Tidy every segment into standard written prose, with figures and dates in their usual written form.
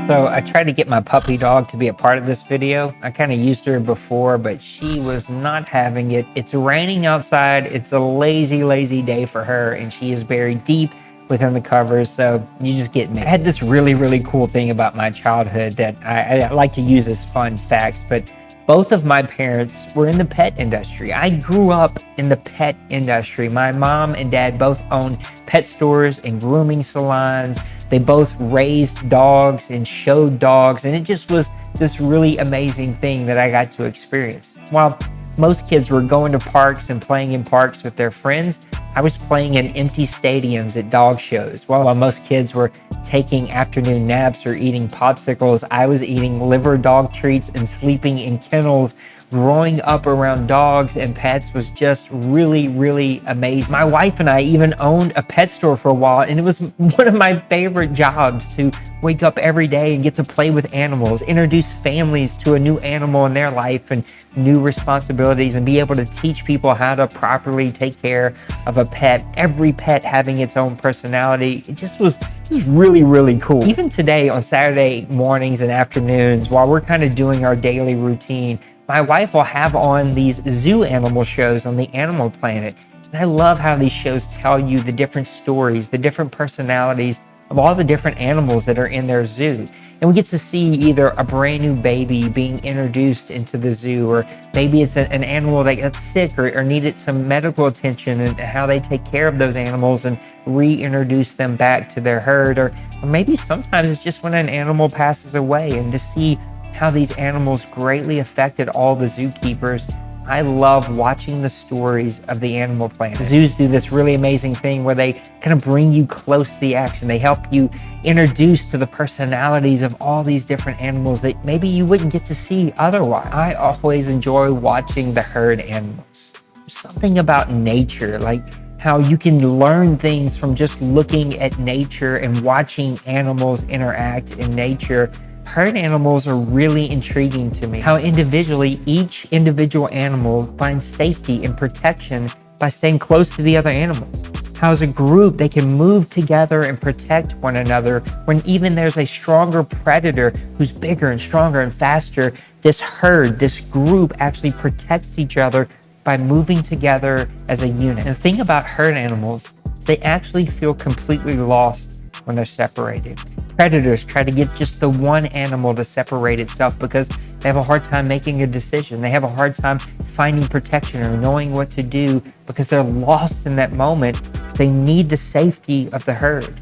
So I tried to get my puppy dog to be a part of this video. I kind of used her before, but she was not having it. It's raining outside. It's a lazy, lazy day for her, and she is buried deep within the covers. So you just get me. I had this really, really cool thing about my childhood that I like to use as fun facts, but both of my parents were in the pet industry. I grew up in the pet industry. My mom and dad both owned pet stores and grooming salons. They both raised dogs and showed dogs, and it just was this really amazing thing that I got to experience. While most kids were going to parks and playing in parks with their friends, I was playing in empty stadiums at dog shows. While most kids were taking afternoon naps or eating popsicles, I was eating liver dog treats and sleeping in kennels. Growing up around dogs and pets was just really, really amazing. My wife and I even owned a pet store for a while, and it was one of my favorite jobs to wake up every day and get to play with animals, introduce families to a new animal in their life and new responsibilities, and be able to teach people how to properly take care of a pet. Every pet having its own personality. It just was really, really cool. Even today on Saturday mornings and afternoons, while we're kind of doing our daily routine, my wife will have on these zoo animal shows on the Animal Planet. And I love how these shows tell you the different stories, the different personalities of all the different animals that are in their zoo. And we get to see either a brand new baby being introduced into the zoo, or maybe it's an animal that got sick or needed some medical attention, and how they take care of those animals and reintroduce them back to their herd. Or maybe sometimes it's just when an animal passes away, and to see how these animals greatly affected all the zookeepers. I love watching the stories of the Animal Planet. Zoos do this really amazing thing where they kind of bring you close to the action. They help you introduce to the personalities of all these different animals that maybe you wouldn't get to see otherwise. I always enjoy watching the herd animals. There's something about nature, like how you can learn things from just looking at nature and watching animals interact in nature. Herd animals are really intriguing to me. How individually, each individual animal finds safety and protection by staying close to the other animals. How as a group, they can move together and protect one another when even there's a stronger predator who's bigger and stronger and faster. This herd, this group actually protects each other by moving together as a unit. And the thing about herd animals is they actually feel completely lost when they're separated. Predators try to get just the one animal to separate itself because they have a hard time making a decision. They have a hard time finding protection or knowing what to do because they're lost in that moment because they need the safety of the herd.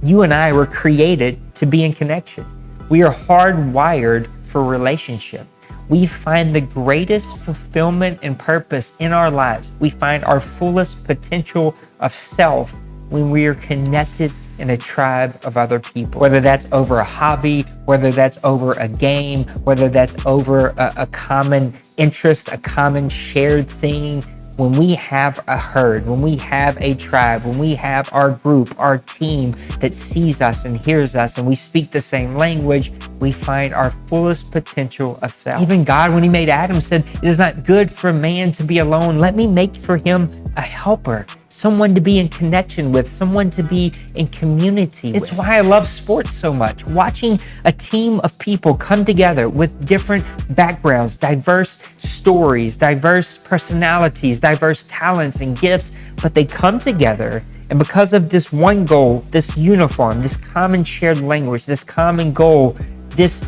You and I were created to be in connection. We are hardwired for relationship. We find the greatest fulfillment and purpose in our lives. We find our fullest potential of self when we are connected in a tribe of other people, whether that's over a hobby, whether that's over a game, whether that's over a common interest, a common shared thing. When we have a herd, when we have a tribe, when we have our group, our team that sees us and hears us, and we speak the same language, we find our fullest potential of self. Even God, when he made Adam, said, "It is not good for man to be alone. Let me make for him a helper, someone to be in connection with, someone to be in community with." It's why I love sports so much. Watching a team of people come together with different backgrounds, diverse stories, diverse personalities, diverse talents and gifts, but they come together, and because of this one goal, this uniform, this common shared language, this common goal, this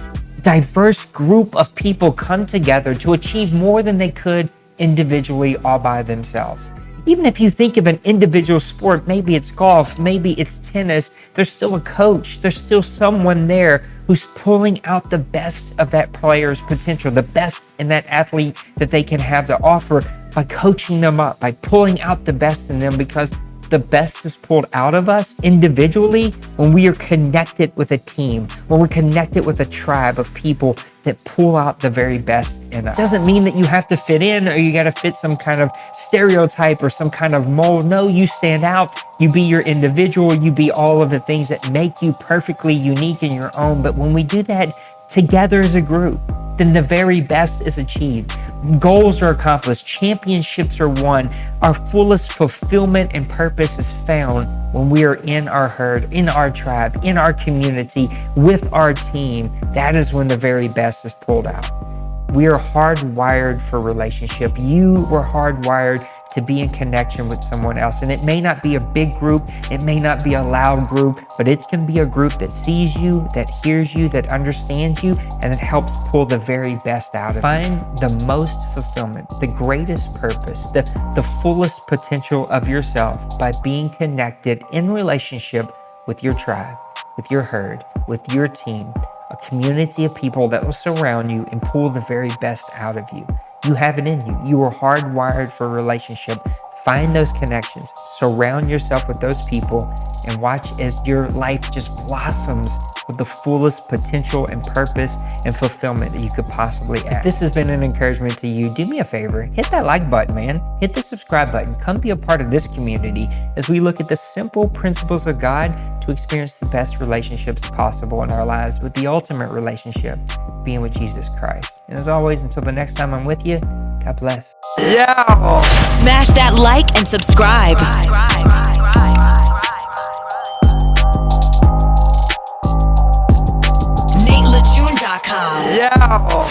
diverse group of people come together to achieve more than they could individually all by themselves. Even if you think of an individual sport, maybe it's golf, maybe it's tennis, there's still a coach, there's still someone there who's pulling out the best of that player's potential, the best in that athlete that they can have to offer by coaching them up, by pulling out the best in them, because the best is pulled out of us individually when we are connected with a team, when we're connected with a tribe of people that pull out the very best in us. It doesn't mean that you have to fit in or you got to fit some kind of stereotype or some kind of mold. No, you stand out. You be your individual. You be all of the things that make you perfectly unique in your own. But when we do that together as a group, then the very best is achieved. Goals are accomplished, championships are won. Our fullest fulfillment and purpose is found when we are in our herd, in our tribe, in our community, with our team. That is when the very best is pulled out. We are hardwired for relationship. You were hardwired to be in connection with someone else. And it may not be a big group, it may not be a loud group, but it can be a group that sees you, that hears you, that understands you, and that helps pull the very best out of you. Find the most fulfillment, the greatest purpose, the fullest potential of yourself by being connected in relationship with your tribe, with your herd, with your team, a community of people that will surround you and pull the very best out of you. You have it in you. You are hardwired for relationship. Find those connections. Surround yourself with those people and watch as your life just blossoms with the fullest potential and purpose and fulfillment that you could possibly ask. If this has been an encouragement to you, do me a favor, hit that like button, man. Hit the subscribe button. Come be a part of this community as we look at the simple principles of God to experience the best relationships possible in our lives, with the ultimate relationship being with Jesus Christ. And as always, until the next time I'm with you, God bless. Yeah. Smash that like and subscribe. NateLejeune.com. Yeah.